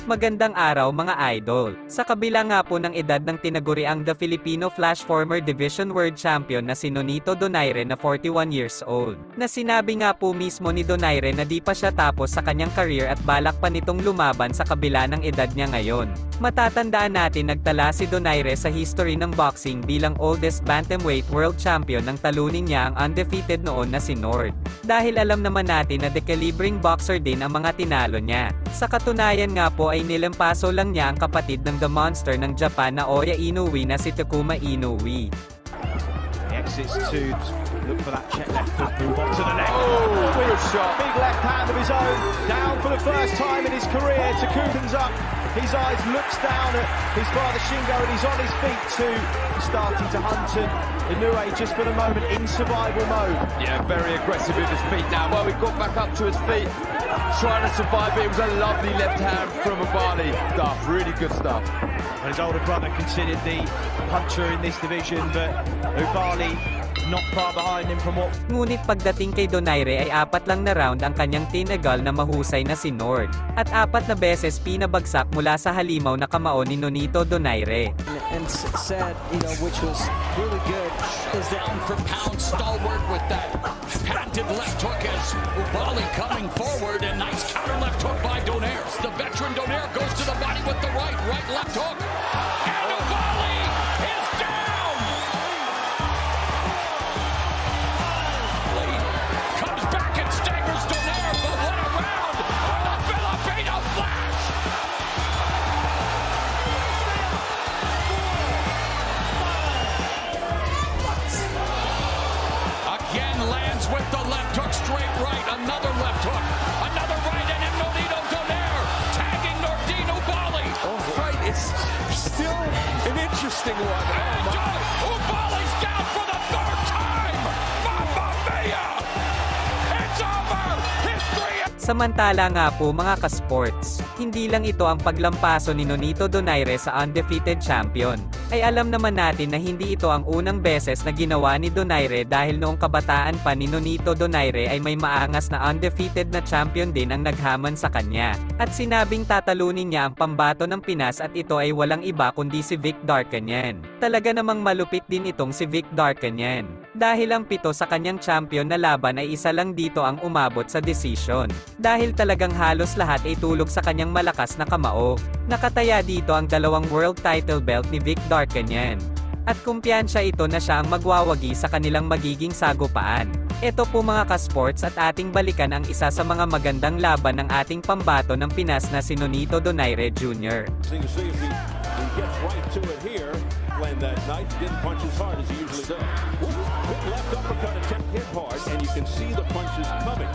Magandang araw mga idol. Sa kabila nga po ng edad ng tinaguriang the Filipino Flash former Division World Champion na si Nonito Donaire na 41 years old, na sinabi nga po mismo ni Donaire na di pa siya tapos sa kanyang career at balak pa nitong lumaban sa kabila ng edad niya ngayon. Matatandaan natin nagtala si Donaire sa history ng boxing bilang oldest bantamweight world champion nang talunin niya ang undefeated noon na si Nord. Dahil alam naman natin na dekalibring boxer din ang mga tinalo niya. Sa katunayan nga po ay nilampaso lang niya ang kapatid ng The Monster ng Japan na Oya Inoue na si Takuma Inoue. Exits to look for that check left hook, move on to the left. Oh, real shot. Big left hand of his own. Down for the first time in his career. Takuma's up. His eyes looks down at his father Shingo and he's on his feet too. Starting to hunt and Inoue just for the moment in survival mode. Yeah, very aggressive with his feet now. Well, he got back up to his feet, trying to survive it. It was a lovely left hand from Ubali. Stuff, really good stuff. And his older brother considered the puncher in this division, but Ubali not far behind him from what... Ngunit pagdating kay Donaire ay 4 lang na round ang kanyang tinagal na mahusay na si Nord. At 4 na beses pinabagsak mula sa halimaw na kamao ni Nonito Donaire. And said, which was really good, is that for pound stalwart with that patented left hook as Ubali coming forward and nice counter left hook by Donaire. The veteran Donaire goes to the body with the right left hook. And Ubali is down! Comes back and staggers Donaire, but what a round! The Filipino Flash! Again lands with the left hook, straight right, another left hook, another right, and then Nonito Donaire tagging Nordine Ubali. Oh, fight is still an interesting one. And Ubali's down for the 3rd time! Mamma mia! It's over! History! Samantala nga po mga kasports, hindi lang ito ang paglampaso ni Nonito Donaire sa undefeated champion. Ay alam naman natin na hindi ito ang unang beses na ginawa ni Donaire dahil noong kabataan pa ni Nonito Donaire ay may maangas na undefeated na champion din ang naghaman sa kanya. At sinabing tatalunin niya ang pambato ng Pinas at ito ay walang iba kundi si Vic Darcanyan. Talaga namang malupit din itong si Vic Darcanyan. Dahil ang 7 sa kanyang champion na laban ay isa lang dito ang umabot sa decision. Dahil talagang halos lahat ay tulog sa kanyang malakas na kamao. Nakataya dito ang 2 world title belt ni Vic Darcanyan. At kumpiyansya ito na siya ang magwawagi sa kanilang magiging sagupaan. Ito po mga kasports at ating balikan ang isa sa mga magandang laban ng ating pambato ng Pinas na si Nonito Donaire Jr. When that knife didn't punch as hard as he usually does. Big left uppercut attempt hit hard, and you can see the punches coming.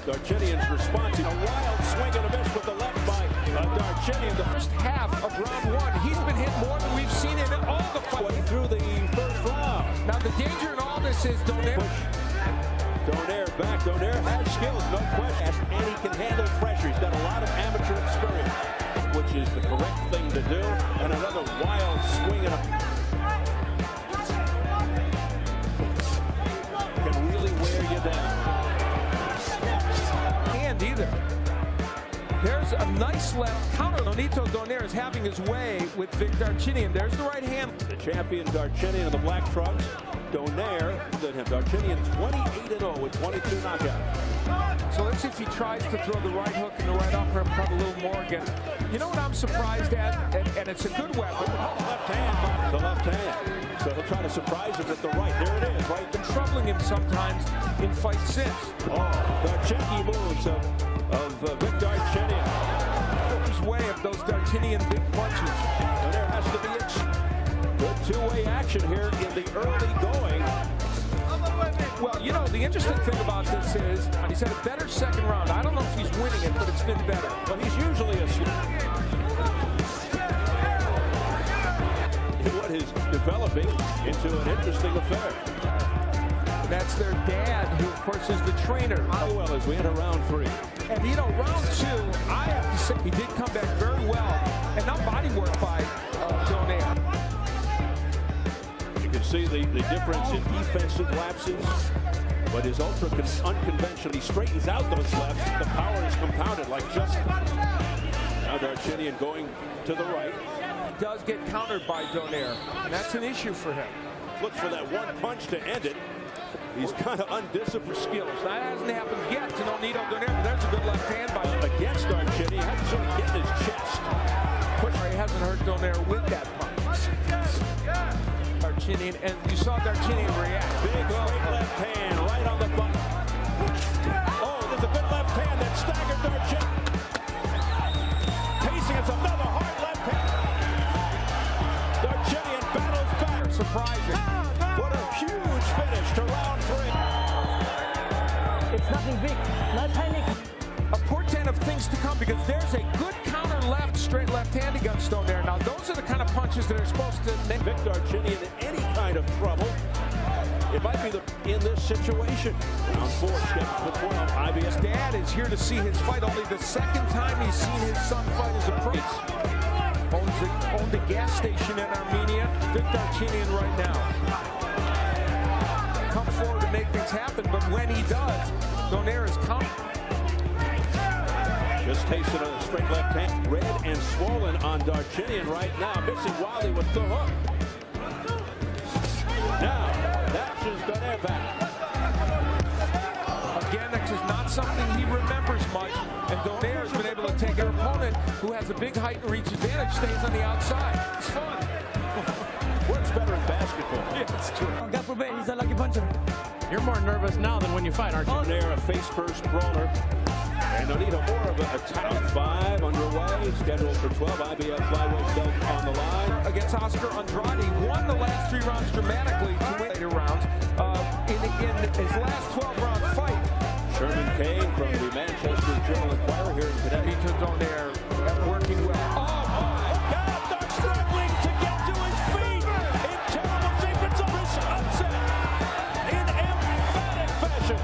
Darchinian's responding. A wild swing and a miss with the left by Darchinian. The first half of round 1, he's been hit more than we've seen in all the fights through the first round. Now the danger in all this is Donaire. Donaire back. Donaire has skills, no question, and he can handle pressure. He's got a lot of amateur experience, which is the correct thing to do. And another wild swing and can really wear you down. Hand either. There's a nice left counter. Nonito Donaire is having his way with Vic Darchinian. There's the right hand. The champion Darchinian of the Black Trucks. Donaire, Darchinian 28-0 with 22 knockouts. So let's see if he tries to throw the right hook and the right upper and probably a little more again. You know what I'm surprised at? And it's a good weapon. Left hand, the left hand. So he'll try to surprise him with the right. There it is, right? Been troubling him sometimes in fights since. Oh, the cheeky moves of Vic Darchinian. His way of those Darchinian big punches. And there has to be a good two-way action here in the early going. Well, the interesting thing about this is he's had a better second round. I don't know if he's winning it, but it's been better. But he's usually what is developing into an interesting affair. And that's their dad, who of course is the trainer. How well as we enter round 3. And round 2, I have to say, he did come back very well. And now body work by Donaire. You can see the difference in defensive lapses. But his unconventional, he straightens out those lefts. The power is compounded like just Now Darchinian going to the right. Does get countered by Donaire, and that's an issue for him. Looks for that one punch to end it. He's kind of undisciplined skills. That hasn't happened yet to Nonito Donaire, but there's a good left hand by him. Against Darchinian, had to sort of get in his chest. He hasn't hurt Donaire with that punch. Darchinian, and you saw Darchinian react. Big straight left hand right on the button. Oh, there's a good left hand that staggered Darchinian. Pacing is another hard left hand. Darchinian battles back. Surprising. What a huge finish to round 3. It's nothing big, not panic. A portent of things to come, because there's a good counter left, straight left hand against Donaire. Now, those are the kind of punches that are supposed to make Victor Darchinian in any kind of trouble. It might be in this situation. Round 4, scheduled for 12. IBS. Dad is here to see his fight. Only the second time he's seen his son fight as a pro. Owns the gas station in Armenia. Victor Darchinian right now. Come forward to make things happen, but when he does, Donaire is coming. Just tasted a straight left hand. Red and swollen on Darchinian right now. Missing Wiley with the hook. Now, that's his Donaire back. Again, that's just not something he remembers much. And Donaire has been able to take an opponent who has a big height and reach advantage, stays on the outside. It's fun. Works better in basketball. Yeah, it's true. God forbid, he's a lucky puncher. You're more nervous now than when you fight, aren't you? Donaire, a face-first brawler. And Nonito more of a top 5 underway. Scheduled for 12. IBF flyweight belt on the line. Against Oscar Andrade, won the last 3 rounds dramatically to win later rounds. In his last 12-round fight, Sherman Kane from the Manchester Journal-Enquirer here in Connecticut. Vito Donaire working well. Oh, my God! They're struggling to get to his feet in terrible sequence of this upset in emphatic fashion.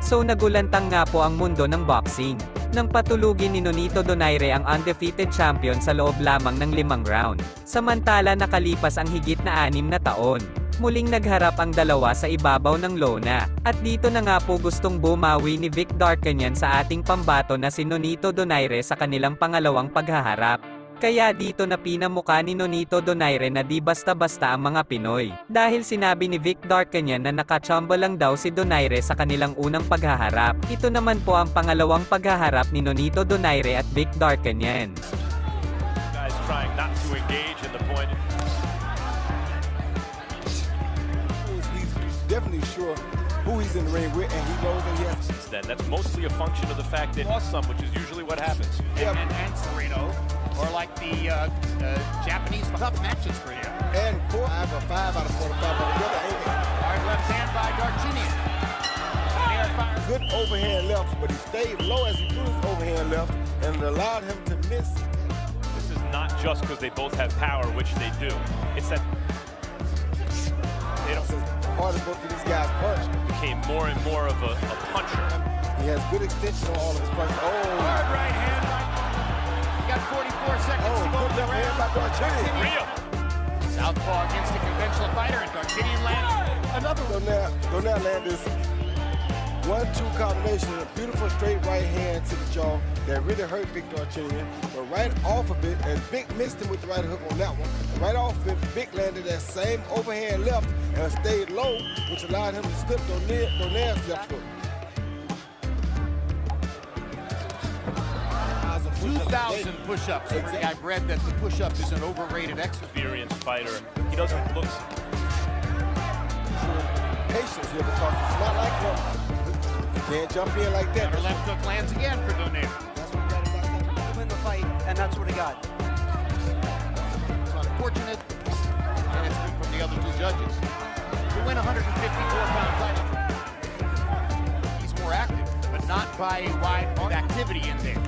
So nagulantang nga po ang mundo ng boxing nang patulugin ni Nonito Donaire ang undefeated champion sa loob lamang ng 5 round. Samantala nakalipas ang higit na 6 na taon, muling nagharap ang dalawa sa ibabaw ng lona. At dito na nga po gustong bumawi ni Vic Darcanian sa ating pambato na si Nonito Donaire sa kanilang pangalawang paghaharap. Kaya dito na pinamukha ni Nonito Donaire na di basta-basta ang mga Pinoy. Dahil sinabi ni Vic Darcanian na nakachamba lang daw si Donaire sa kanilang unang paghaharap. Ito naman po ang pangalawang paghaharap ni Nonito Donaire at Vic Darcanian. Guys trying not to engage in the point. He's definitely sure who he's in the ring with, and he knows that he has. Since then, that's mostly a function of the fact that he lost some, which is usually what happens. And Sereno, or like the Japanese tough matches for him. And 4 out of 5 out of 45 on the other end. Hard left hand by Darchinian. Good overhand left, but he stayed low as he threw his overhand left and allowed him to miss. This is not just because they both have power, which they do. It's that they don't. It's hard to go through these guys' punch. Became more and more of a puncher. He has good extension on all of his punches. Oh, Hard right hand. You got 44 seconds to go. good left hand by Darchinian. Real. Southpaw against a conventional fighter, and Darchinian lands another one. Donaire landed this 1-2 combination, a beautiful straight right hand to the jaw that really hurt Vic Darchinian. But right off of it, and Vic missed him with the right hook on that one. And right off of it, Vic landed that same overhand left and stayed low, which allowed him to slip Donaire's left hook. 2,000 push-ups. I've read that the push-up is an overrated exercise. Experienced fighter. He doesn't look. Patience here because it's not like him. You can't jump in like that. Another left hook lands again for Donaire. That's what got him. Win the fight, and that's what he got. It's unfortunate, and it's been from the other 2 judges. To win a 154-pound title, he's more active, but not by a wide activity in there.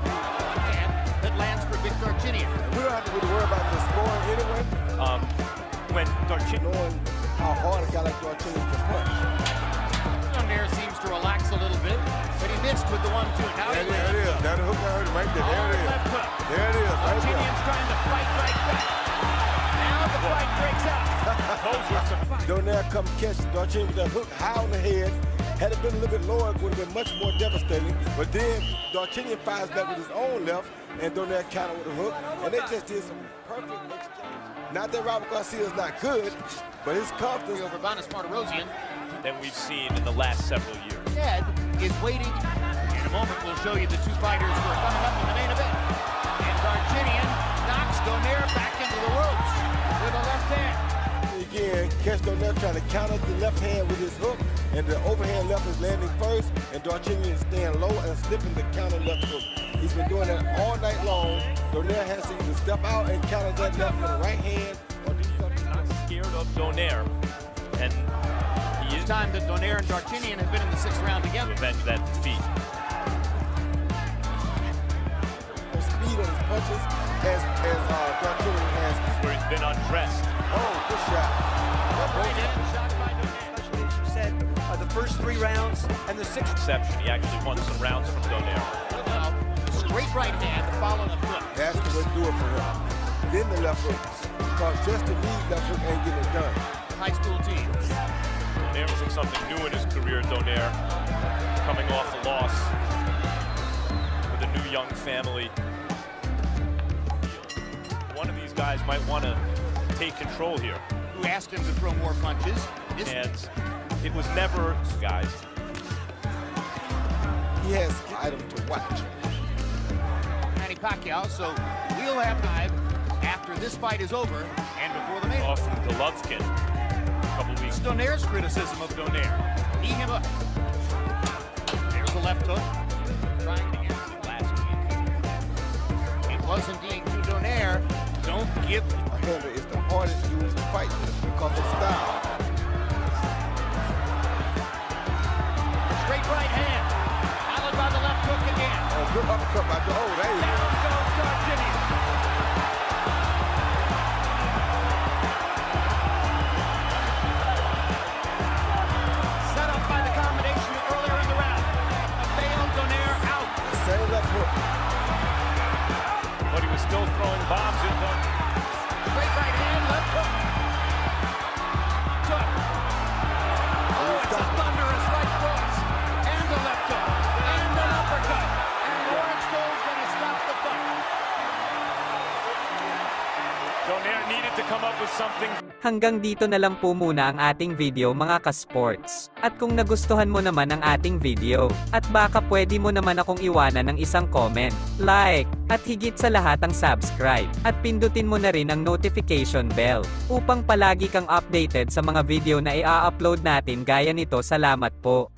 And that lands for Vic Darchinian. We don't have to really worry about the scoring anyway. When Darchinian. Knowing how hard a guy like Darchinian can punch. Donaire seems to relax a little bit, but he missed with the 1-2. Now There he it is. Now the hook I heard it right there. There it is. left hook. There it is. Right there. Darchinian's trying to fight right back. Now the fight breaks out. Donaire come catch Darchinian with that hook high on the head, Had it been a little bit lower, it would have been much more devastating. But then Darchinyan fires back with his own left, and Donaire counter with a hook, and they just did some perfect exchange. Not that Robert Garcia is not good, but his confidence over Vanis Martirosyan than we've seen in the last several years. Ed is waiting. In a moment, we'll show you the two fighters who are coming up in the main event. And Darchinyan knocks Donaire back into the ropes with a left hand. Again, catch Donaire trying to counter the left hand with his hook, and the overhand left is landing first, and Darchinyan is staying low and slipping the counter left hook. He's been doing that all night long. Donaire has to either step out and counter that left with the right hand or do something. Not scared of Donaire, and he is time that Donaire and Darchinyan have been in the 6th round together. To avenge that defeat. The speed of his punches as Darchinyan has. Where he's been undressed. Oh, good shot. Right hand shot by Donaire. Especially, as you said, the first 3 rounds and the 6th. Exception, he actually won some rounds from Donaire. Straight right hand to follow the foot. That's the way to do it for him. Then the left hook. Because just to lead left hook ain't getting it done. High school teams. Donaire was in something new in his career, Donaire. Coming off a loss with a new young family. One of these guys might want to take control here. Who asked him to throw more punches. And it was never, guys. He has item to watch. Manny Pacquiao, so we'll have time after this fight is over and before the main. Off from Golovkin a couple weeks. Donaire's criticism of Donaire. Knee him up. There's the left hook. Trying to answer last week. It was indeed to Donaire. Don't give. A hander is the hardest use to fight because of style. Straight right hand. Followed by the left hook again. Oh, good uppercut by the there you go. Down goes Darchinyan. Set up by the combination earlier in the round. Failed Donaire out. Same left hook. But he was still throwing bombs at them. Straight right hand, left hook. Took. Oh, it's a thunderous right cross. And the left hook. And an uppercut. And Lawrence Gold's going to stop the fight. Donaire needed to come up with something. Hanggang dito na lang po muna ang ating video mga ka-sports. At kung nagustuhan mo naman ang ating video, at baka pwede mo naman akong iwanan ng isang comment, like, at higit sa lahat ang subscribe, at pindutin mo na rin ang notification bell, upang palagi kang updated sa mga video na i-upload natin gaya nito. Salamat po.